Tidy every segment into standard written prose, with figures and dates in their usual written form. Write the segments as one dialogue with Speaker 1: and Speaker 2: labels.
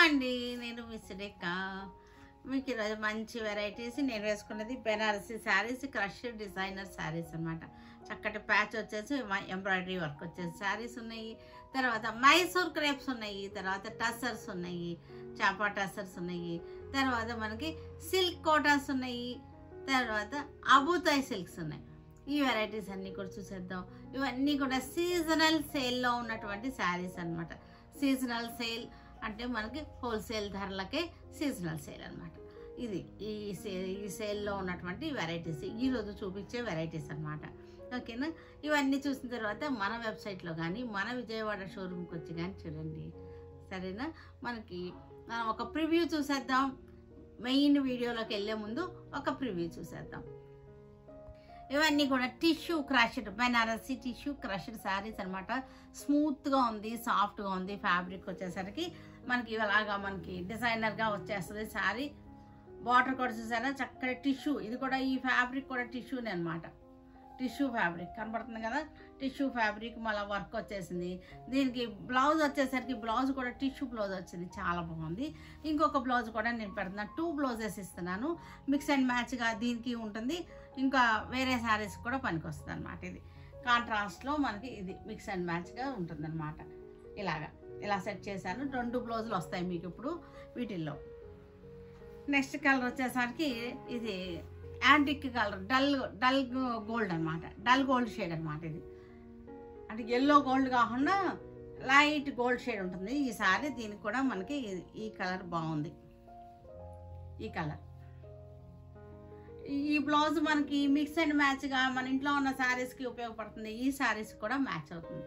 Speaker 1: అండి, నేను మిస్ రేఖ. మీకు ఈరోజు మంచి వెరైటీస్ నేను వేసుకున్నది బెనారసీ శారీస్, క్రష్ డిజైనర్ శారీస్ అనమాట. చక్కటి ప్యాచ్ వచ్చేసి ఎంబ్రాయిడరీ వర్క్ వచ్చేసి శారీస్ ఉన్నాయి. తర్వాత మైసూర్ క్రేప్స్ ఉన్నాయి. తర్వాత టసర్స్ ఉన్నాయి, చాపా టసర్స్ ఉన్నాయి. తర్వాత మనకి సిల్క్ కోటాస్ ఉన్నాయి. తర్వాత అబూతాయి సిల్క్స్ ఉన్నాయి. ఈ వెరైటీస్ అన్నీ కూడా చూసేద్దాం. ఇవన్నీ కూడా సీజనల్ సేల్లో ఉన్నటువంటి శారీస్ అనమాట. సీజనల్ సేల్ అంటే మనకి హోల్సేల్ ధరలకే సీజనల్ సేల్ అనమాట. ఇది ఈ సేల్లో ఉన్నటువంటి వెరైటీస్ ఈరోజు చూపించే వెరైటీస్ అనమాట. ఓకేనా? ఇవన్నీ చూసిన తర్వాత మన వెబ్సైట్లో కానీ మన విజయవాడ షోరూమ్కి వచ్చి కానీ చూడండి. సరేనా? మనకి ఒక ప్రివ్యూ చూసేద్దాం. మెయిన్ వీడియోలోకి వెళ్ళే ముందు ఒక ప్రివ్యూ చూసేద్దాం. ఇవన్నీ కూడా tissue crushed Banarasi tissue crushed saris అనమాట. స్మూత్గా ఉంది, సాఫ్ట్గా ఉంది. ఫ్యాబ్రిక్ వచ్చేసరికి మనకి ఇలాగా మనకి డిజైనర్గా వచ్చేస్తుంది శారీ. బార్డర్ కూడా చూసారా, చక్కటి టిష్యూ. ఇది కూడా ఈ ఫ్యాబ్రిక్ కూడా టిష్యూనే అనమాట. టిష్యూ ఫ్యాబ్రిక్ కనబడుతుంది కదా, టిష్యూ ఫ్యాబ్రిక్ మళ్ళీ వర్క్ వచ్చేసింది. దీనికి బ్లౌజ్ వచ్చేసరికి బ్లౌజ్ కూడా టిష్యూ బ్లౌజ్ వచ్చింది, చాలా బాగుంది. ఇంకొక బ్లౌజ్ కూడా నేను పెడుతున్నాను, 2 బ్లౌజెస్ ఇస్తున్నాను. మిక్స్ అండ్ మ్యాచ్గా దీనికి ఉంటుంది, ఇంకా వేరే శారీస్ కూడా పనికి వస్తుంది అనమాట. ఇది కాంట్రాస్ట్లో మనకి ఇది మిక్స్ అండ్ మ్యాచ్గా ఉంటుందన్నమాట. ఇలా సెట్ చేశాను. 2 బ్లౌజులు వస్తాయి మీకు ఇప్పుడు వీటిల్లో. నెక్స్ట్ కలర్ వచ్చేసరికి ఇది యాంటిక్ కలర్, డల్ గోల్డ్ అనమాట. డల్ గోల్డ్ షేడ్ అనమాట. ఇది అంటే ఎల్లో గోల్డ్ కాకుండా లైట్ గోల్డ్ షేడ్ ఉంటుంది ఈ సారీ. దీనికి కూడా మనకి ఈ కలర్ బాగుంది. ఈ కలర్ ఈ బ్లౌజ్ మనకి మిక్స్ అండ్ మ్యాచ్గా మన ఇంట్లో ఉన్న శారీస్కి ఉపయోగపడుతుంది. ఈ శారీస్ కూడా మ్యాచ్ అవుతుంది.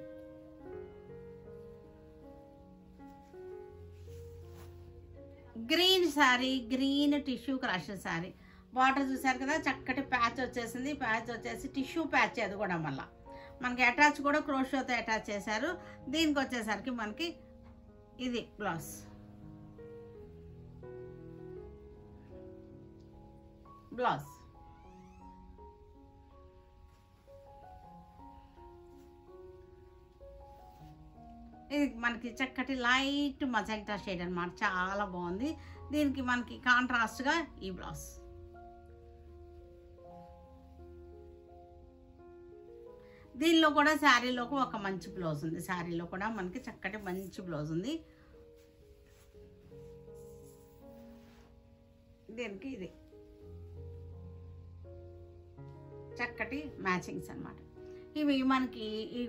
Speaker 1: Green sari, green tissue crush sari. Border చూసారు కదా, చక్కటి ప్యాచ్ వచ్చేసింది. ప్యాచ్ వచ్చేసి టిష్యూ ప్యాచ్. అది కూడా మళ్ళీ మనకి అటాచ్ కూడా క్రోషోతో అటాచ్ చేశారు. దీనికి వచ్చేసరికి మనకి ఇది బ్లౌజ్. ఇది మనకి చక్కటి లైట్ మజెంటా షేడ్ అనమాట, చాలా బాగుంది. దీనికి మనకి కాంట్రాస్ట్గా ఈ బ్లౌజ్. దీనిలో కూడా శారీలోకి ఒక మంచి బ్లౌజ్ ఉంది. శారీలో కూడా మనకి చక్కటి మంచి బ్లౌజ్ ఉంది. దీనికి ఇది చక్కటి మ్యాచింగ్స్ అనమాట. ఇవి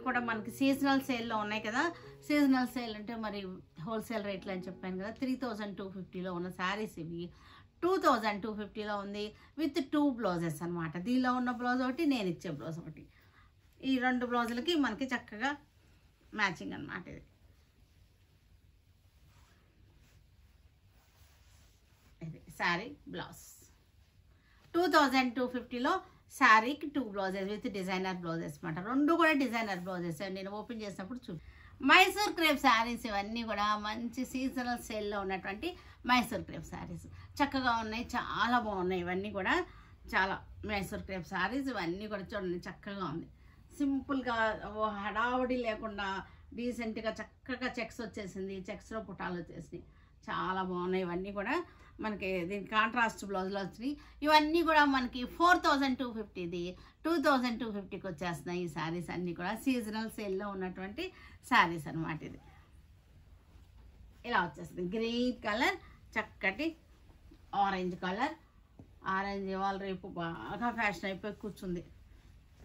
Speaker 1: కూడా మనకి సీజనల్ సేల్లో ఉన్నాయి కదా. సీజనల్ సేల్ అంటే మరి హోల్సేల్ రేట్లు అని చెప్పాను కదా. 3250లో ఉన్న శారీస్ ఇవి 2250లో ఉంది విత్ 2 బ్లౌజెస్ అనమాట. దీనిలో ఉన్న బ్లౌజ్ ఒకటి, నేను ఇచ్చే బ్లౌజ్ ఒకటి. ఈ 2 బ్లౌజులకి మనకి చక్కగా మ్యాచింగ్ అనమాట. ఇది శారీ బ్లౌజ్. 2250లో శారీకి 2 బ్లౌజెస్ విత్ డిజైనర్ బ్లౌజెస్ అనమాట. 2 కూడా డిజైనర్ బ్లౌజెస్. నేను ఓపెన్ చేసినప్పుడు మైసూర్ క్రేప్ శారీస్. ఇవన్నీ కూడా మంచి సీజనల్ సేల్లో ఉన్నటువంటి మైసూర్ క్రేప్ శారీస్ చక్కగా ఉన్నాయి, చాలా బాగున్నాయి. ఇవన్నీ కూడా చాలా మైసూర్ క్రేప్ శారీస్. ఇవన్నీ కూడా చూడండి, చక్కగా ఉంది. సింపుల్గా హడావుడి లేకుండా డీసెంట్గా చక్కగా చెక్స్ వచ్చేసింది. చెక్స్లో పుటాలు వచ్చేసినాయి, చాలా బాగున్నాయి. ఇవన్నీ కూడా మనకి దీనికి కాంట్రాస్ట్ బ్లౌజ్లో వచ్చినాయి. ఇవన్నీ కూడా మనకి 4250ది 2250కి వచ్చేస్తున్నాయి. ఈ శారీస్ అన్నీ కూడా సీజనల్ సేల్లో ఉన్నటువంటి శారీస్ అనమాట. ఇది ఇలా వచ్చేస్తుంది. గ్రీన్ కలర్, చక్కటి ఆరెంజ్ కలర్. ఆరెంజ్ ఇవాళ రేపు బాగా ఫ్యాషన్ అయిపోయి కూర్చుంది.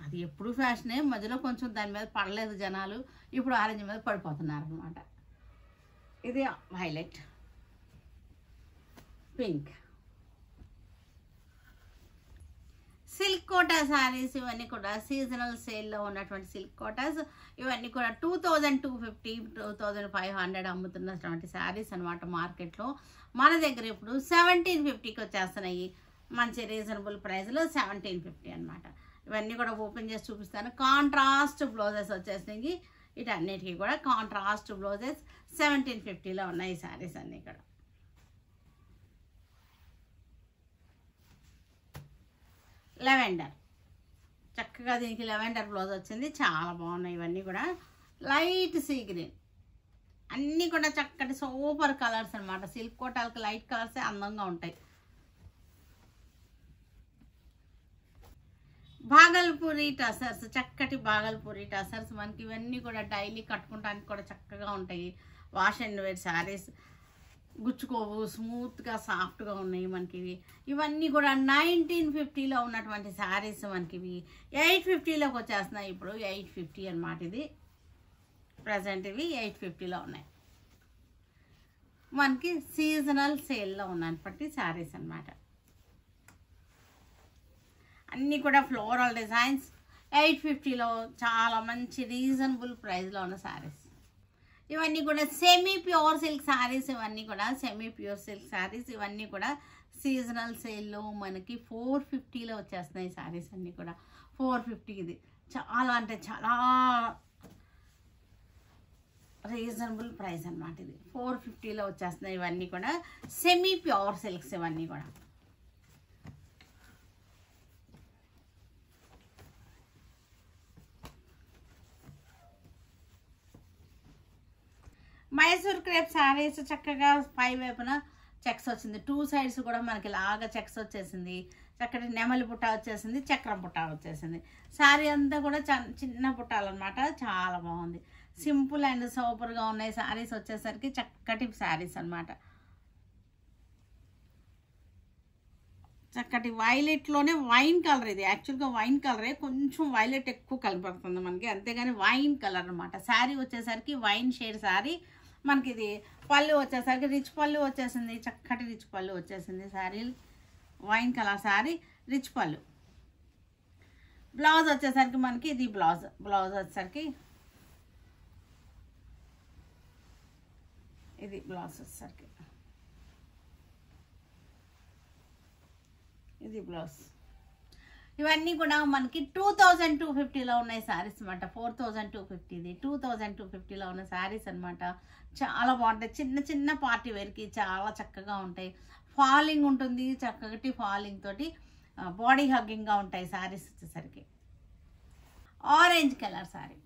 Speaker 1: అది ఎప్పుడు ఫ్యాషనే, మధ్యలో కొంచెం దాని మీద పడలేదు జనాలు, ఇప్పుడు ఆరెంజ్ మీద పడిపోతున్నారు అనమాట. ఇది violet, pink. Silk Kota saris. ఇవన్నీ కూడా సీజనల్ సేల్లో ఉన్నటువంటి సిల్క్ కోటాస్. ఇవన్నీ కూడా 2250, 2500 అమ్ముతున్నటువంటి శారీస్ అనమాట మార్కెట్లో. మన దగ్గర ఇప్పుడు 1750కి వచ్చేస్తున్నాయి. మంచి రీజనబుల్ ప్రైస్లో 1750 అనమాట. ఇవన్నీ కూడా ఓపెన్ చేసి చూపిస్తాను. కాంట్రాస్ట్ బ్లౌజెస్ వచ్చేసినాయి. వీటన్నిటికీ కూడా కాంట్రాస్ట్ బ్లౌజెస్ 1750లో ఉన్నాయి ఈ శారీస్ అన్నీ కూడా. లెవెండర్, చక్కగా దీనికి లెవెండర్ బ్లౌజ్ వచ్చింది, చాలా బాగున్నాయి. ఇవన్నీ కూడా లైట్ సీ గ్రీన్, అన్నీ కూడా చక్కటి సూపర్ కలర్స్ అనమాట. సిల్క్ కోటాలకు లైట్ కలర్సే అందంగా ఉంటాయి. బాగల్పూరి టసర్స్, చక్కటి బాగల్పూరి టసర్స్ మనకి ఇవన్నీ కూడా డైలీ కట్టుకోవడానికి కూడా చక్కగా ఉంటాయి. వాష్ అండ్ వేర్ శారీస్, గుచ్చుకోవు, స్మూత్గా సాఫ్ట్గా ఉన్నాయి మనకి ఇవన్నీ కూడా 1950లో ఉన్నటువంటి శారీస్ మనకి 850లోకి వచ్చేస్తున్నాయి. ఇప్పుడు 850 అనమాట. ఇది ప్రజెంట్ ఇవి 850లో ఉన్నాయి. మనకి సీజనల్ సేల్లో ఉన్నటువంటి శారీస్ అనమాట. అన్నీ కూడా ఫ్లోరల్ డిజైన్స్ 850లో చాలా మంచి రీజనబుల్ ప్రైస్లో ఉన్న శారీస్. ఇవన్నీ కూడా సెమీ ప్యూర్ సిల్క్ శారీస్. ఇవన్నీ కూడా సెమీ ప్యూర్ సిల్క్ శారీస్. ఇవన్నీ కూడా సీజనల్ సేల్లో మనకి 450లో వచ్చేస్తున్నాయి శారీస్ అన్నీ కూడా. 450 ఇది చాలా అంటే చాలా రీజనబుల్ ప్రైస్ అనమాట. ఇది 450లో వచ్చేస్తున్నాయి. ఇవన్నీ కూడా సెమీ ప్యూర్ సిల్క్స్. ఇవన్నీ కూడా మైసూర్ క్రేప్ శారీస్ చక్కగా పై వైపున చెక్స్ వచ్చింది. 2 సైడ్స్ కూడా మనకి లాగా చెక్స్ వచ్చేసింది. చక్కటి నెమలి బుట్ట వచ్చేసింది, చక్రం బుట్ట వచ్చేసింది. శారీ అంతా కూడా చిన్న బుట్టాలు అనమాట. చాలా బాగుంది. సింపుల్ అండ్ సూపర్గా ఉన్నాయి శారీస్ వచ్చేసరికి. చక్కటి శారీస్ అనమాట. చక్కటి వైలెట్లోనే వైన్ కలర్. ఇది యాక్చువల్గా వైన్ కలరే, కొంచెం వైలెట్ ఎక్కువ కనపడుతుంది మనకి, అంతేగాని వైన్ కలర్ అనమాట. శారీ వచ్చేసరికి వైన్ షేడ్ శారీ మనకి. ఇది పళ్ళు వచ్చేసరికి రిచ్ పళ్ళు వచ్చేసింది. చక్కటి రిచ్ పళ్ళు వచ్చేసింది. Sari wine colour sari, rich పళ్ళు. బ్లౌజ్ వచ్చేసరికి మనకి ఇది బ్లౌజ్ వచ్చేసరికి ఇది బ్లౌజ్ వచ్చేసరికి ఇది బ్లౌజ్. ఇవన్నీ కూడా మనకి 2250లో ఉన్నాయి శారీస్ అనమాట. 4250 ఇది 2250లో ఉన్న శారీస్ అనమాట. చాలా బాగుంటాయి. చిన్న చిన్న పార్టీ వేర్కి చాలా చక్కగా ఉంటాయి. ఫాలింగ్ ఉంటుంది, చక్కటి ఫాలింగ్ తోటి బాడీ హగ్గింగ్గా ఉంటాయి శారీస్ వచ్చేసరికి. ఆరెంజ్ కలర్ శారీ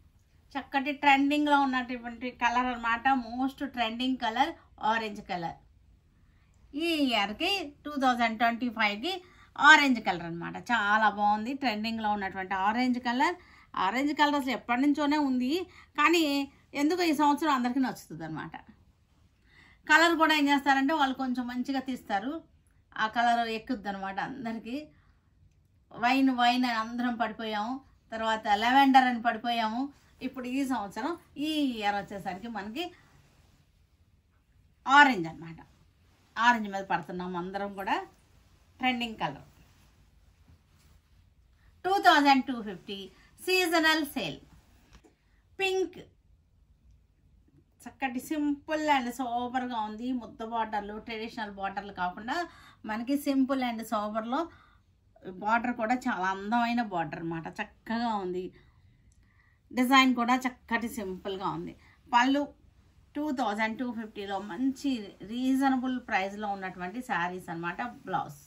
Speaker 1: చక్కటి ట్రెండింగ్లో ఉన్నటువంటి కలర్ అనమాట. Most trending colour orange colour. ఈ ఇయర్కి 2025కి ఆరెంజ్ కలర్ అనమాట. చాలా బాగుంది. ట్రెండింగ్లో ఉన్నటువంటి ఆరెంజ్ కలర్. ఆరెంజ్ కలర్ అసలు ఎప్పటి నుంచోనే ఉంది, కానీ ఎందుకు ఈ సంవత్సరం అందరికీ నచ్చుతుంది అనమాట. కలర్ కూడా ఏం చేస్తారంటే వాళ్ళు కొంచెం మంచిగా తీస్తారు. ఆ కలర్ ఎక్కుద్ది అనమాట అందరికీ. వైన్ అని అందరం పడిపోయాము. తర్వాత లెవెండర్ అని పడిపోయాము. ఇప్పుడు ఈ సంవత్సరం ఈ ఇయర్ వచ్చేసరికి మనకి ఆరెంజ్ అనమాట. ఆరెంజ్ మీద పడుతున్నాము అందరం కూడా. Trending colour 2250 seasonal sale. Pink చక్కటి సింపుల్ అండ్ సోబర్గా ఉంది. ముద్ద బార్డర్లు, ట్రెడిషనల్ బార్డర్లు కాకుండా మనకి సింపుల్ అండ్ సోబర్లో బార్డర్ కూడా చాలా అందమైన బార్డర్ అనమాట. చక్కగా ఉంది. డిజైన్ కూడా చక్కటి సింపుల్గా ఉంది. పళ్ళు 2250లో మంచి రీజనబుల్ ప్రైస్లో ఉన్నటువంటి శారీస్ అనమాట. బ్లౌజ్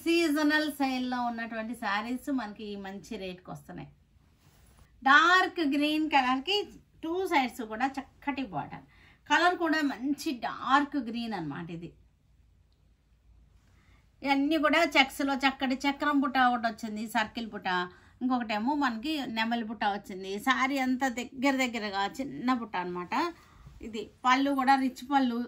Speaker 1: సీజనల్ సేల్లో ఉన్నటువంటి శారీస్ మనకి మంచి రేట్కి వస్తున్నాయి. డార్క్ గ్రీన్ కలర్కి 2 సైడ్స్ కూడా చక్కటి బార్డర్. కలర్ కూడా మంచి డార్క్ గ్రీన్ అనమాట. ఇది ఇవన్నీ కూడా చెక్స్లో చక్కటి చక్రం బుట్ట ఒకటి వచ్చింది, సర్కిల్ బుట్ట. ఇంకొకటేమో మనకి నెమలి బుట్ట వచ్చింది. శారీ అంతా దగ్గరగా చిన్న బుట్ట అనమాట. ఇది పళ్ళు కూడా రిచ్ పళ్ళు.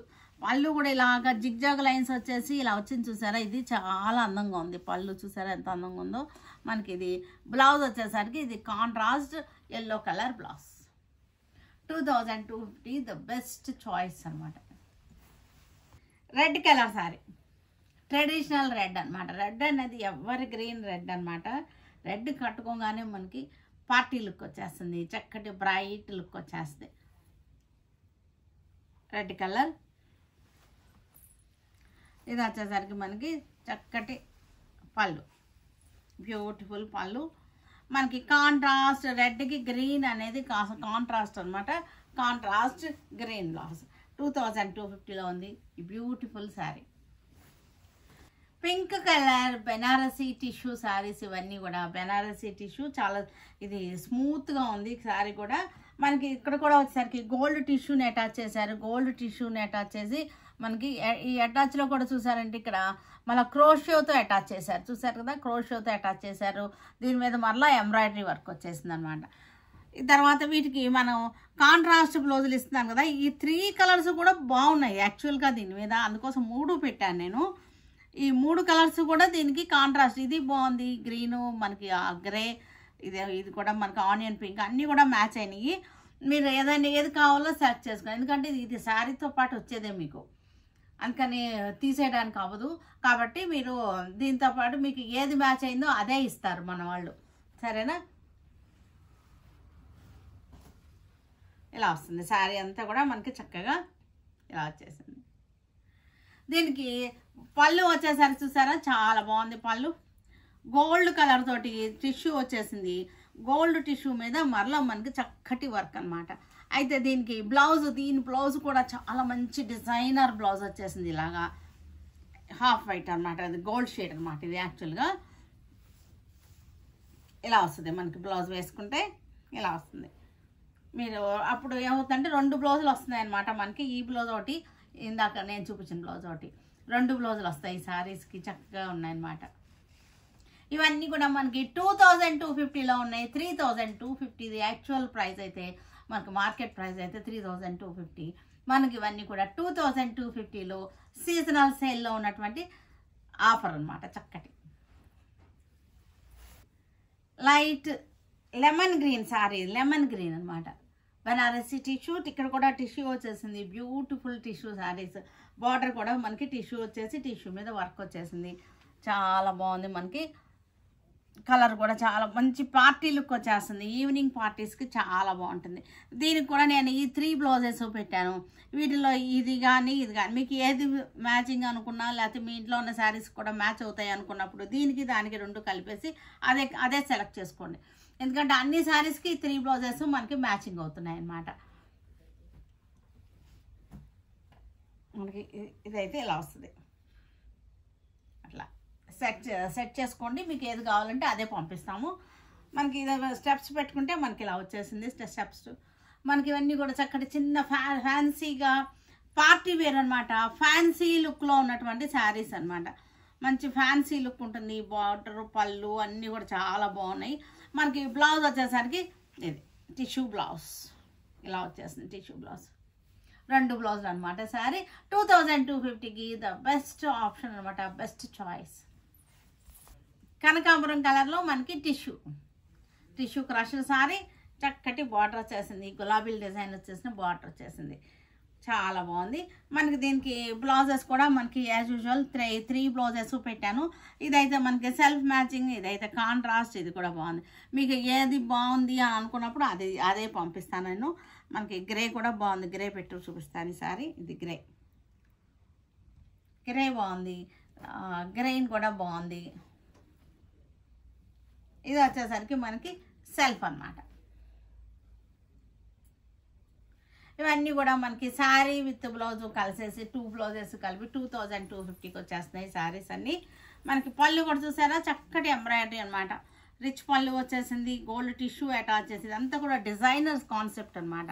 Speaker 1: పళ్ళు కూడా ఇలాగా జిగ్జాగ్ లైన్స్ వచ్చేసి ఇలా వచ్చింది చూసారా. ఇది చాలా అందంగా ఉంది. పళ్ళు చూసారా ఎంత అందంగా ఉందో. మనకి ఇది బ్లౌజ్ వచ్చేసరికి ఇది contrast yellow colour blouse. 2250 the best choice అనమాట. Red colour sari traditional red అనమాట. రెడ్ అనేది ఎవరి గ్రీన్ రెడ్ అనమాట. రెడ్ కట్టుకోగానే మనకి పార్టీ లుక్ వచ్చేస్తుంది. చక్కటి బ్రైట్ లుక్ వచ్చేస్తుంది. Red colour. ఇది వచ్చేసరికి మనకి చక్కటి పళ్ళు, బ్యూటిఫుల్ పళ్ళు. మనకి కాంట్రాస్ట్ రెడ్కి గ్రీన్ అనేది కాంట్రాస్ట్ అనమాట. కాంట్రాస్ట్ గ్రీన్ బ్లౌజ్ 2250లో ఉంది ఈ beautiful sari. Pink colour Benarasi tissue saris. ఇవన్నీ కూడా బెనారసీ టిష్యూ. చాలా ఇది స్మూత్గా ఉంది శారీ కూడా. మనకి ఇక్కడ కూడా వచ్చేసరికి గోల్డ్ టిష్యూని అటాచ్ చేశారు. గోల్డ్ టిష్యూని అటాచ్ చేసి మనకి ఈ అటాచ్లో కూడా చూసారంటే ఇక్కడ మళ్ళీ క్రోషియోతో అటాచ్ చేశారు. చూసారు కదా, క్రోషియోతో అటాచ్ చేశారు. దీని మీద మరలా ఎంబ్రాయిడరీ వర్క్ వచ్చేసింది అనమాట. తర్వాత వీటికి మనం కాంట్రాస్ట్ బ్లౌజులు ఇస్తున్నాం కదా, ఈ 3 కలర్స్ కూడా బాగున్నాయి యాక్చువల్గా దీని మీద. అందుకోసం 3 పెట్టాను నేను. ఈ 3 కలర్స్ కూడా దీనికి కాంట్రాస్ట్. ఇది బాగుంది, గ్రీను, మనకి గ్రే, ఇది కూడా మనకి ఆనియన్ పింక్, అన్నీ కూడా మ్యాచ్ అయినాయి. మీరు ఏది కావాలో సెలెక్ట్ చేసుకోండి. ఎందుకంటే ఇది శారీతో పాటు వచ్చేదే మీకు, అందుకని తీసేయడానికి అవ్వదు. కాబట్టి మీరు దీంతో పాటు మీకు ఏది మ్యాచ్ అయిందో అదే ఇస్తారు మన వాళ్ళు, సరేనా? ఇలా వస్తుంది శారీ అంతా కూడా మనకి చక్కగా ఇలా వచ్చేసింది. దీనికి పళ్ళు వచ్చేసరికి చూసారా, చాలా బాగుంది పళ్ళు. గోల్డ్ కలర్ తోటి టిష్యూ వచ్చేసింది. గోల్డ్ టిష్యూ మీద మరలా మనకి చక్కటి వర్క్ అనమాట. అయితే దీనికి దీని బ్లౌజ్ కూడా చాలా మంచి డిజైనర్ బ్లౌజ్ వచ్చేసింది. ఇలాగా హాఫ్ వైట్ అనమాట, అది గోల్డ్ షేడ్ అనమాట. ఇది యాక్చువల్గా ఇలా వస్తుంది మనకి. బ్లౌజ్ వేసుకుంటే ఇలా వస్తుంది. మీరు అప్పుడు ఏమవుతుందంటే 2 బ్లౌజులు వస్తున్నాయి అనమాట మనకి. ఈ బ్లౌజ్ ఒకటి, ఇందాక నేను చూపించిన బ్లౌజ్ ఒకటి, 2 బ్లౌజులు వస్తాయి. ఈ శారీస్కి చక్కగా ఉన్నాయన్నమాట. ఇవన్నీ కూడా మనకి 2250లో ఉన్నాయి. 3250 ఇది యాక్చువల్ ప్రైస్ అయితే, మనకి మార్కెట్ ప్రైస్ అయితే 3250. మనకి ఇవన్నీ కూడా 2250లో సీజనల్ సేల్లో ఉన్నటువంటి ఆఫర్ అనమాట. చక్కటి light lemon green sari, lemon green అనమాట. బనారసి టిష్యూ, ఇక్కడ కూడా టిష్యూ వచ్చేసింది. Beautiful tissue saris. బార్డర్ కూడా మనకి టిష్యూ వచ్చేసి టిష్యూ మీద వర్క్ వచ్చేసింది. చాలా బాగుంది. మనకి కలర్ కూడా చాలా మంచి పార్టీ లుక్ వచ్చేస్తుంది. ఈవినింగ్ పార్టీస్కి చాలా బాగుంటుంది. దీనికి కూడా నేను ఈ 3 బ్లౌజెస్ పెట్టాను. వీటిలో ఇది కానీ మీకు ఏది మ్యాచింగ్ అనుకున్నా, లేకపోతే మీ ఇంట్లో ఉన్న శారీస్ కూడా మ్యాచ్ అవుతాయి అనుకున్నప్పుడు దీనికి దానికి 2 కలిపేసి అదే సెలెక్ట్ చేసుకోండి. ఎందుకంటే అన్ని శారీస్కి 3 బ్లౌజెస్ మనకి మ్యాచింగ్ అవుతున్నాయి అన్నమాట. మనకి ఇదైతే ఇలా వస్తుంది. అట్లా సెట్ చేసుకోండి. మీకు ఏది కావాలంటే అదే పంపిస్తాము. మనకి స్టెప్స్ పెట్టుకుంటే మనకి ఇలా వచ్చేసింది స్టెప్స్. మనకి ఇవన్నీ కూడా చక్కటి చిన్న ఫ్యాన్సీగా పార్టీ వేర్ అనమాట. ఫ్యాన్సీ లుక్లో ఉన్నటువంటి శారీస్ అనమాట. మంచి ఫ్యాన్సీ లుక్ ఉంటుంది. బార్డర్, పళ్ళు అన్నీ కూడా చాలా బాగున్నాయి. మనకి బ్లౌజ్ వచ్చేసరికి ఇది టిష్యూ బ్లౌజ్ ఇలా వచ్చేసింది. టిష్యూ బ్లౌజ్ 2 బ్లౌజులు అనమాట. శారీ 2250కి ద బెస్ట్ ఆప్షన్ అనమాట, బెస్ట్ చాయిస్. కనకాంబరం కలర్లో మనకి టిష్యూ క్రష్ శారీ, చక్కటి బార్డర్ వచ్చేసింది. గులాబీల డిజైన్ వచ్చేసిన బార్డర్ వచ్చేసింది. చాలా బాగుంది. మనకి దీనికి బ్లౌజెస్ కూడా మనకి యాజ్ యూజువల్ 3 బ్లౌజెస్ పెట్టాను. ఇదైతే మనకి సెల్ఫ్ మ్యాచింగ్, ఇదైతే కాంట్రాస్ట్. ఇది కూడా బాగుంది. మీకు ఏది బాగుంది అని అనుకున్నప్పుడు అదే పంపిస్తాను నేను. మనకి గ్రే కూడా బాగుంది. గ్రే పెట్టి చూపిస్తాను ఈసారి. ఇది గ్రే బాగుంది. గ్రెయిన్ కూడా బాగుంది. ఇది వచ్చేసరికి మనకి సెల్ఫ్ అన్నమాట. ఇవన్నీ కూడా మనకి శారీ విత్ బ్లౌజు కలిసేసి 2 బ్లౌజెస్ కలిపి 2250కి వచ్చేస్తున్నాయి శారీస్ అన్నీ. మనకి పళ్ళు కూడా చూసారా, చక్కటి ఎంబ్రాయిడరీ అనమాట. రిచ్ పళ్ళు వచ్చేసింది. గోల్డ్ టిష్యూ అటాచ్ చేసింది. అంతా కూడా డిజైనర్స్ కాన్సెప్ట్ అనమాట.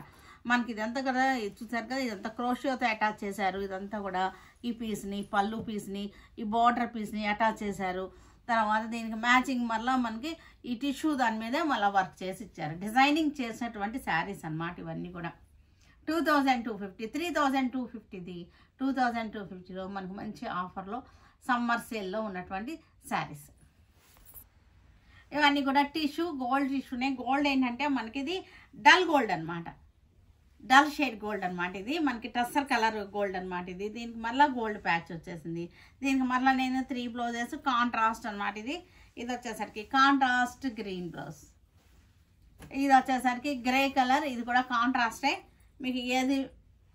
Speaker 1: మనకి ఇదంతా కూడా చూసారు కదా, ఇదంతా క్రోషియోతో అటాచ్ చేశారు. ఇదంతా కూడా ఈ పీస్ని, పళ్ళు పీస్ని, ఈ బార్డర్ పీస్ని అటాచ్ చేశారు. తర్వాత దీనికి మ్యాచింగ్ మళ్ళీ మనకి ఈ టిష్యూ దాని మీదే మళ్ళీ వర్క్ చేసి ఇచ్చారు. డిజైనింగ్ చేసినటువంటి శారీస్ అనమాట ఇవన్నీ కూడా. 2250, 3250ది 2250లో మనకు మంచి ఆఫర్లో సమ్మర్ సేల్లో ఉన్నటువంటి శారీస్. ఇవన్నీ కూడా టిష్యూ, గోల్డ్ టిష్యూనే. గోల్డ్ ఏంటంటే మనకి ఇది డల్ గోల్డ్ అనమాట, డల్ షేడ్ గోల్డ్ అనమాట. ఇది మనకి టస్సర్ కలర్ గోల్డ్ అనమాట. దీనికి మళ్ళీ గోల్డ్ ప్యాచ్ వచ్చేసింది. దీనికి మళ్ళీ నేను 3 బ్లౌజెస్ కాంట్రాస్ట్ అనమాట. ఇది వచ్చేసరికి కాంట్రాస్ట్ గ్రీన్ బ్లౌజ్. ఇది వచ్చేసరికి గ్రే కలర్. ఇది కూడా కాంట్రాస్టే. మీకు ఏది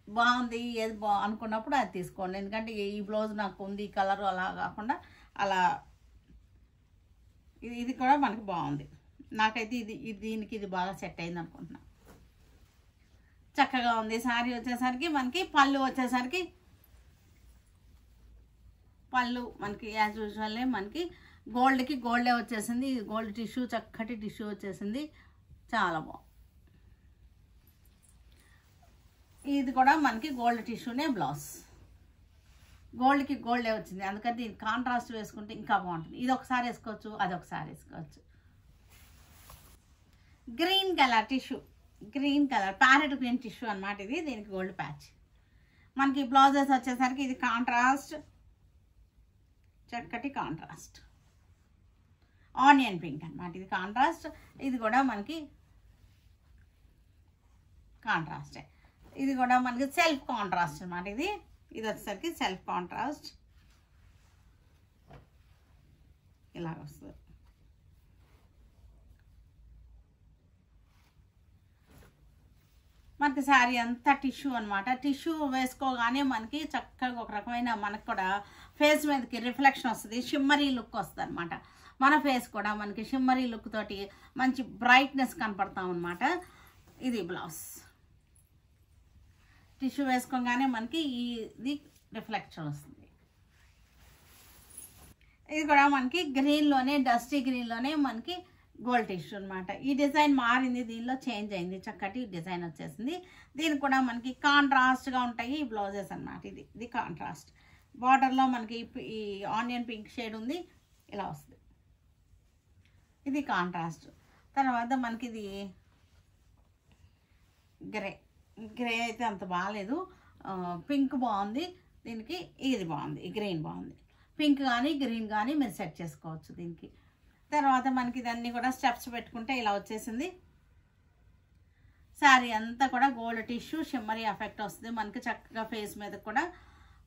Speaker 1: బాగుంది, ఏది అనుకున్నప్పుడు అది తీసుకోండి. ఎందుకంటే ఈ బ్లౌజ్ నాకు ఉంది, ఈ కలర్ అలా కాకుండా అలా ఇది కూడా మనకి బాగుంది. నాకైతే దీనికి ఇది బాగా సెట్ అయింది అనుకుంటున్నా. చక్కగా ఉంది. శారీ వచ్చేసరికి మనకి పళ్ళు వచ్చేసరికి మనకి యాజ్ యూజువల్లే మనకి గోల్డ్కి గోల్డే వచ్చేసింది. గోల్డ్ టిష్యూ, చక్కటి టిష్యూ వచ్చేసింది. చాలా బాగుంది. ఇది కూడా మనకి గోల్డ్ టిష్యూనే బ్లౌజ్. గోల్డ్కి గోల్డే వచ్చింది, అందుకని దీనికి కాంట్రాస్ట్ వేసుకుంటే ఇంకా బాగుంటుంది. ఇది ఒకసారి వేసుకోవచ్చు, అది ఒకసారి వేసుకోవచ్చు. Green colour tissue, green colour parrot green tissue అనమాట ఇది. దీనికి గోల్డ్ ప్యాచ్. మనకి బ్లౌజెస్ వచ్చేసరికి ఇది కాంట్రాస్ట్, చక్కటి కాంట్రాస్ట్ ఆనియన్ పింక్ అనమాట. ఇది కాంట్రాస్ట్, ఇది కూడా మనకి కాంట్రాస్టే. ఇది కూడా మనకి సెల్ఫ్ కాంట్రాస్ట్ అనమాట. ఇది వచ్చేసరికి సెల్ఫ్ కాంట్రాస్ట్ ఇలా వస్తుంది. మనకి శారీ అంతా టిష్యూ అనమాట. టిష్యూ వేసుకోగానే మనకి చక్కగా ఒక రకమైన మనకు కూడా ఫేస్ మీదకి రిఫ్లెక్షన్ వస్తుంది, షిమ్మరీ లుక్ వస్తుంది అనమాట. మన ఫేస్ కూడా మనకి షిమ్మరీ లుక్ తోటి మంచి బ్రైట్నెస్ కనపడతాం అనమాట. ఇది బ్లౌజ్. టిష్యూ వేసుకోగానే మనకి ఇది రిఫ్లెక్షన్ వస్తుంది. ఇది కూడా మనకి గ్రీన్లోనే, డస్టీ గ్రీన్లోనే మనకి గోల్డ్ టిష్యూ అనమాట. ఈ డిజైన్ మారింది, దీనిలో చేంజ్ అయింది, చక్కటి డిజైన్ వచ్చేసింది. దీనికి కూడా మనకి కాంట్రాస్ట్గా ఉంటాయి ఈ బ్లౌజెస్ అనమాట. ఇది కాంట్రాస్ట్. బార్డర్లో మనకి ఈ ఆనియన్ పింక్ షేడ్ ఉంది, ఇలా వస్తుంది. ఇది కాంట్రాస్ట్. తర్వాత మనకి ఇది గ్రే అయితే అంత బాగాలేదు, పింక్ బాగుంది. దీనికి ఇది బాగుంది, ఈ గ్రీన్ బాగుంది. పింక్ కానీ గ్రీన్ కానీ మీరు సెట్ చేసుకోవచ్చు దీనికి. తర్వాత మనకి ఇదన్నీ కూడా స్టెప్స్ పెట్టుకుంటే ఇలా వచ్చేసింది. శారీ అంతా కూడా గోల్డ్ టిష్యూ షిమ్మరీ ఎఫెక్ట్ వస్తుంది మనకి. చక్కగా ఫేస్ మీద కూడా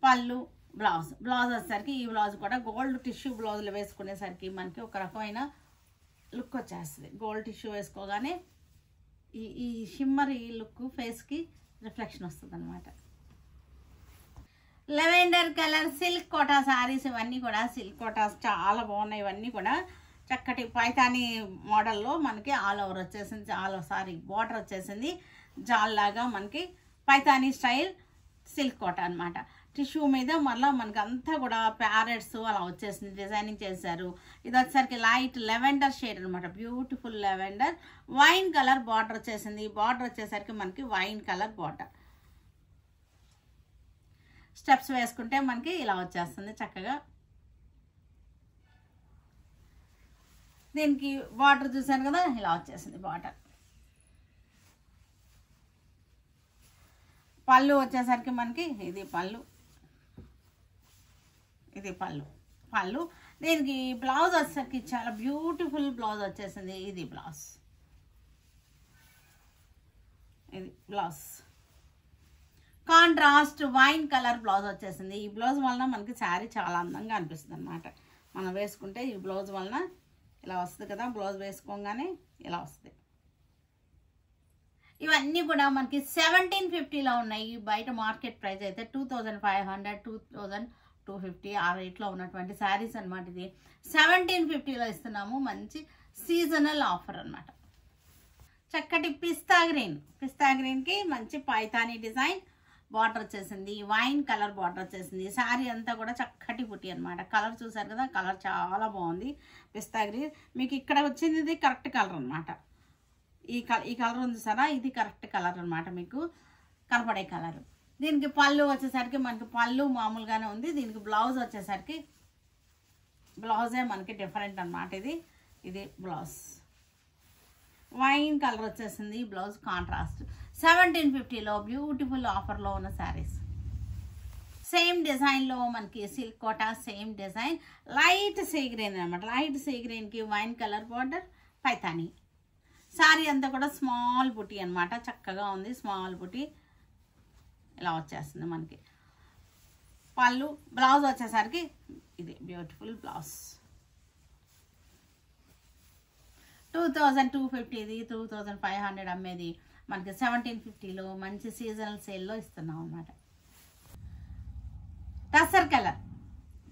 Speaker 1: పళ్ళు, బ్లౌజ్ వచ్చేసరికి ఈ బ్లౌజ్ కూడా గోల్డ్ టిష్యూ బ్లౌజులు వేసుకునేసరికి మనకి ఒక రకమైన లుక్ వచ్చేస్తుంది. గోల్డ్ టిష్యూ వేసుకోగానే ఈ షిమ్మరీ లుక్ ఫేస్కి రిఫ్లెక్షన్ వస్తుంది అనమాట. Lavender colour silk Kota saris, ఇవన్నీ కూడా సిల్క్ కోటాస్ చాలా బాగున్నాయి. ఇవన్నీ కూడా చక్కటి పైతానీ మోడల్లో మనకి ఆల్ ఓవర్ వచ్చేసింది, బార్డర్ వచ్చేసింది. జాల్లాగా మనకి పైతానీ స్టైల్ సిల్క్ కోటా అనమాట. టిష్యూ మీద మళ్ళీ మనకి అంతా కూడా ప్యారెట్స్ అలా వచ్చేసింది, డిజైనింగ్ చేశారు. ఇది వచ్చేసరికి లైట్ లెవెండర్ షేడ్ అనమాట, beautiful lavender. Wine colour border వచ్చేసింది. బార్డర్ వచ్చేసరికి మనకి వైన్ కలర్ బార్డర్. స్టెప్స్ వేసుకుంటే మనకి ఇలా వచ్చేస్తుంది చక్కగా. దీనికి బార్డర్ చూసాను కదా, ఇలా వచ్చేసింది బార్డర్. పళ్ళు వచ్చేసరికి మనకి ఇది పళ్ళు. దీనికి బ్లౌజ్ వచ్చేసరికి చాలా బ్యూటిఫుల్ బ్లౌజ్ వచ్చేసింది. ఇది blouse contrast wine colour blouse వచ్చేసింది. ఈ బ్లౌజ్ వలన మనకి శారీ చాలా అందంగా అనిపిస్తుంది అనమాట. మనం వేసుకుంటే ఈ బ్లౌజ్ వలన ఇలా వస్తుంది కదా, బ్లౌజ్ వేసుకోగానే ఇలా వస్తుంది. ఇవన్నీ కూడా మనకి 1750లో ఉన్నాయి. బయట మార్కెట్ ప్రైస్ అయితే 2500, 2250 ఆ రేట్లో ఉన్నటువంటి శారీస్ అనమాట. ఇది 1750లో ఇస్తున్నాము. మంచి సీజనల్ ఆఫర్ అనమాట. చక్కటి పిస్తా గ్రీన్కి మంచి పైతానీ డిజైన్ బార్డర్ వచ్చేసింది. వైన్ కలర్ బార్డర్ వచ్చేసింది. శారీ అంతా కూడా చక్కటి బుట్టి అనమాట. కలర్ చూసారు కదా, కలర్ చాలా బాగుంది. పిస్తా గ్రీన్ మీకు ఇక్కడ వచ్చింది, ఇది కరెక్ట్ కలర్ అనమాట. ఈ కలర్ ఉంది సరా, ఇది కరెక్ట్ కలర్ అనమాట, మీకు కనపడే కలర్. దీనికి పళ్ళు వచ్చేసరికి మనకి పళ్ళు మామూలుగానే ఉంది. దీనికి బ్లౌజ్ వచ్చేసరికి బ్లౌజే మనకి డిఫరెంట్ అనమాట. ఇది బ్లౌజ్ వైన్ కలర్ వచ్చేసింది. Blouse contrast. 1750లో బ్యూటిఫుల్ ఆఫర్లో ఉన్న శారీస్. సేమ్ డిజైన్లో మనకి silk Kota, same design light sea green అనమాట. లైట్ సీ గ్రీన్కి wine colour border, Paithani. Sari అంతా కూడా స్మాల్ బుటీ అనమాట. చక్కగా ఉంది, స్మాల్ బుటీ ఇలా వచ్చేస్తుంది మనకి. పళ్ళు, బ్లౌజ్ వచ్చేసరికి ఇది బ్యూటిఫుల్ బ్లౌజ్. 2250 ఇది 2500 అమ్మేది మనకి 1750లో మంచి సీజనల్ సేల్లో ఇస్తున్నాం అనమాట. టసర్ కలర్,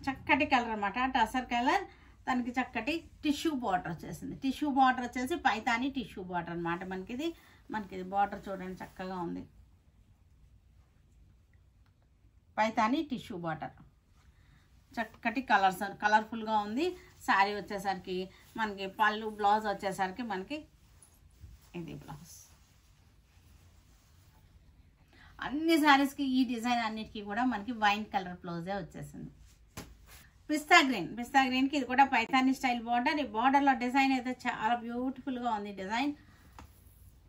Speaker 1: చక్కటి కలర్ అనమాట. టసర్ కలర్, దానికి చక్కటి టిష్యూ బార్డర్ వచ్చేసింది. టిష్యూ బార్డర్ వచ్చేసి పైతానీ టిష్యూ బార్డర్ అనమాట. మనకి బార్డర్ చూడండి చక్కగా ఉంది. పైతానీ టిష్యూ బార్డర్, చక్కటి కలర్ఫుల్గా ఉంది. శారీ వచ్చేసరికి మనకి పళ్ళు, బ్లౌజ్ వచ్చేసరికి మనకి ఇది బ్లౌజ్. అన్ని శారీస్కి ఈ డిజైన్ అన్నిటికీ కూడా మనకి వైన్ కలర్ బ్లౌజే వచ్చేసింది. పిస్తా గ్రీన్కి ఇది కూడా పైతాని స్టైల్ బార్డర్. ఈ బార్డర్లో డిజైన్ అయితే చాలా బ్యూటిఫుల్గా ఉంది. డిజైన్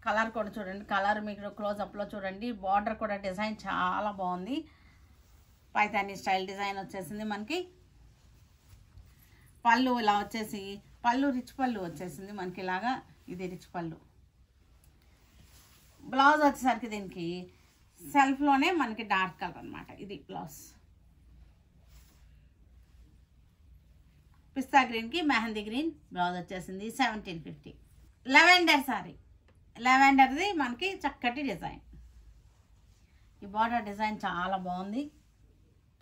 Speaker 1: కలర్ కూడా చూడండి, కలర్ మీకు క్లోజప్లో చూడండి. బార్డర్ కూడా డిజైన్ చాలా బాగుంది. పైతాని స్టైల్ డిజైన్ వచ్చేసింది మనకి. పళ్ళు ఇలా వచ్చేసి పళ్ళు రిచ్ పళ్ళు వచ్చేసింది మనకి. ఇలాగా ఇది రిచ్ పళ్ళు. బ్లౌజ్ వచ్చేసరికి దీనికి సెల్ఫ్లోనే మనకి డార్క్ కలర్ అనమాట. ఇది బ్లౌజ్. పిస్తా గ్రీన్కి మెహందీ గ్రీన్ బ్లౌజ్ వచ్చేసింది. 1750. లెవెండర్ సారీ, లెవెండర్ది మనకి చక్కటి డిజైన్. ఈ బార్డర్ డిజైన్ చాలా బాగుంది,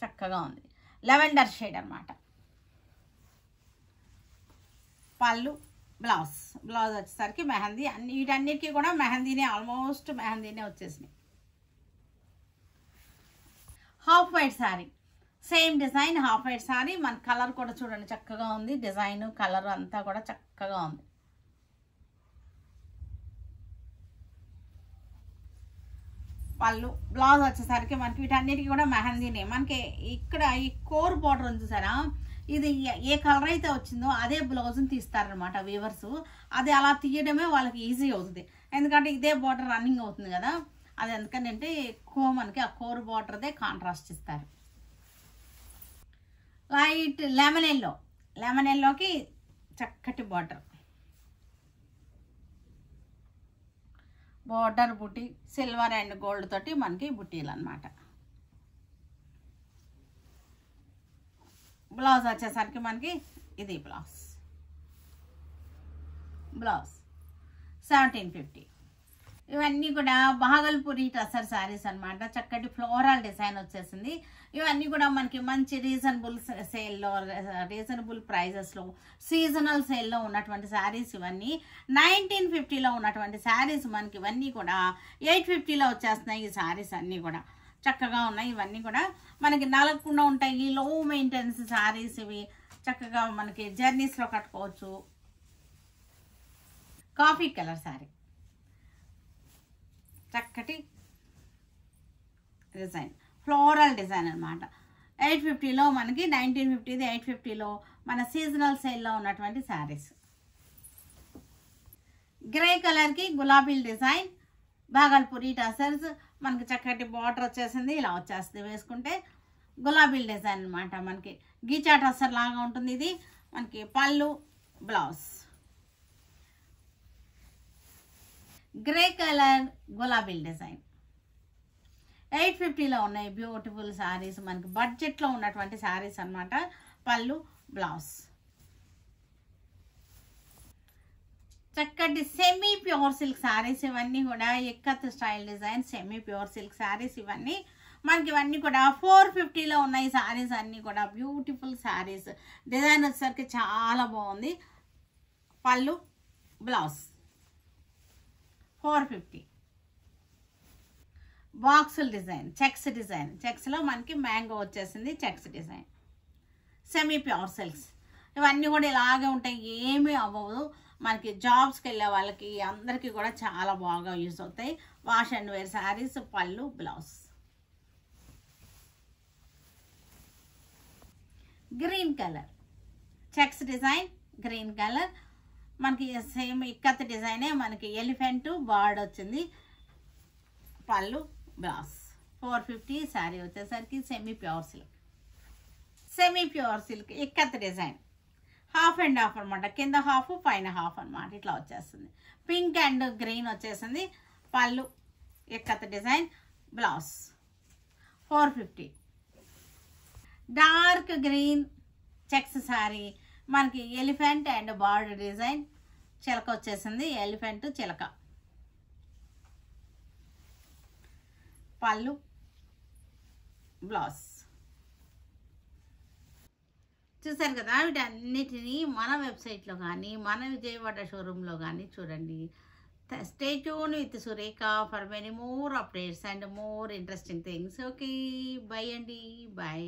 Speaker 1: చక్కగా ఉంది. లెవెండర్ షేడ్ అనమాట. పళ్ళు బ్లౌజ్ వచ్చేసరికి మెహందీ. వీటన్నిటికీ కూడా మెహందీనే, ఆల్మోస్ట్ మెహందీనే వచ్చేసినాయి. Half white sari, same design half white sari. మన కలర్ కూడా చూడండి చక్కగా ఉంది. డిజైన్ కలర్ అంతా కూడా చక్కగా ఉంది. పళ్ళు బ్లౌజ్ వచ్చేసరికి మనకి వీటన్నిటికీ కూడా మెహందీనే. మనకి ఇక్కడ ఈ కోర్ బార్డర్ ఉంది చూసారా, ఇది ఏ కలర్ అయితే వచ్చిందో అదే బ్లౌజ్ని తీస్తారనమాట వీవర్స్. అది అలా తీయడమే వాళ్ళకి ఈజీ అవుతుంది, ఎందుకంటే ఇదే బార్డర్ రన్నింగ్ అవుతుంది కదా. అది ఎందుకంటే ఎక్కువ మనకి ఆ కోర్ బార్డర్దే కాంట్రాస్ట్ ఇస్తారు. లైట్ లెమన్ ఎల్లోకి చక్కటి బార్డర్ బుట్టి సిల్వర్ అండ్ గోల్డ్ తోటి మనకి బుట్టీలు అనమాట. బ్లౌజ్ వచ్చేసరికి మనకి ఇది బ్లౌజ్ 1750. ఇవన్నీ కూడా భాగల్పూరి టసర్ శారీస్ అనమాట. చక్కటి ఫ్లోరల్ డిజైన్ వచ్చేసింది. ఇవన్నీ కూడా మనకి మంచి రీజనబుల్ ప్రైజెస్లో సీజనల్ సేల్లో ఉన్నటువంటి శారీస్. ఇవన్నీ 1950లో ఉన్నటువంటి శారీస్ మనకి ఇవన్నీ కూడా 850లో వచ్చేస్తున్నాయి. ఈ శారీస్ అన్నీ కూడా చక్కగా ఉన్నాయి. ఇవన్నీ కూడా మనకి నలగకుండా ఉంటాయి. లో మెయింటెనెన్స్ శారీస్ ఇవి. చక్కగా మనకి జర్నీస్లో కట్టుకోవచ్చు. కాఫీ కలర్ శారీ, చక్కటి డిజైన్, ఫ్లోరల్ డిజైన్ అనమాట. 850లో మనకి 1950ది 850లో మన సీజనల్ సేల్లో ఉన్నటువంటి శారీస్. గ్రే కలర్కి గులాబీ డిజైన్, భాగల్పూరి టసర్స్. మనకి చక్కటి బార్డర్ వచ్చేసింది, ఇలా వచ్చేస్తుంది వేసుకుంటే. గులాబీ డిజైన్ అనమాట. మనకి గీచా టసర్ లాగా ఉంటుంది ఇది. మనకి పళ్ళు బ్లౌజ్. గ్రే కలర్ గులాబీ డిజైన్. 850లో ఉన్నాయి బ్యూటిఫుల్ శారీస్. మనకి బడ్జెట్లో ఉన్నటువంటి శారీస్ అనమాట. పళ్ళు బ్లౌజ్. చక్కటి సెమీ ప్యూర్ సిల్క్ శారీస్ ఇవన్నీ కూడా. Ikat style design semi pure silk saris ఇవన్నీ మనకి. ఇవన్నీ కూడా 450లో ఉన్నాయి శారీస్ అన్నీ కూడా. బ్యూటిఫుల్ శారీస్. డిజైన్ వచ్చేసరికి చాలా బాగుంది. పళ్ళు బ్లౌజ్ 450. బాక్సుల డిజైన్, చెక్స్లో మనకి మ్యాంగో వచ్చేసింది. Checks design semi pure silks. ఇవన్నీ కూడా ఇలాగే ఉంటాయి, ఏమీ అవ్వదు. మనకి జాబ్స్కి వెళ్ళే వాళ్ళకి అందరికీ కూడా చాలా బాగా యూజ్ అవుతాయి. Wash and wear saris. పళ్ళు blouse. Green colour checks design, green colour. మనకి సేమ్ ఇక్కత్ డిజైనే. మనకి ఎలిఫెంట్ బర్డ్ వచ్చింది. పళ్ళు బ్లౌజ్. 450 శారీ వచ్చేసరికి semi pure silk ikat design. Half and half అనమాట. కింద హాఫ్ పైన హాఫ్ అనమాట. ఇట్లా వచ్చేస్తుంది. పింక్ అండ్ గ్రీన్ వచ్చేసింది. పళ్ళు ikat design. Blouse 450. Dark green checks sari. మనకి ఎలిఫెంట్ అండ్ బర్డ్ డిజైన్. చిలక వచ్చేసింది. ఎలిఫెంట్ చిలక. పళ్ళు బ్లౌజ్. చూసారు కదా, వీటన్నిటినీ మన వెబ్సైట్లో కానీ మన విజయవాడ షోరూంలో కానీ చూడండి. Stay tune with Surekha for many more updates and more interesting things. Okay, by అండి, బై.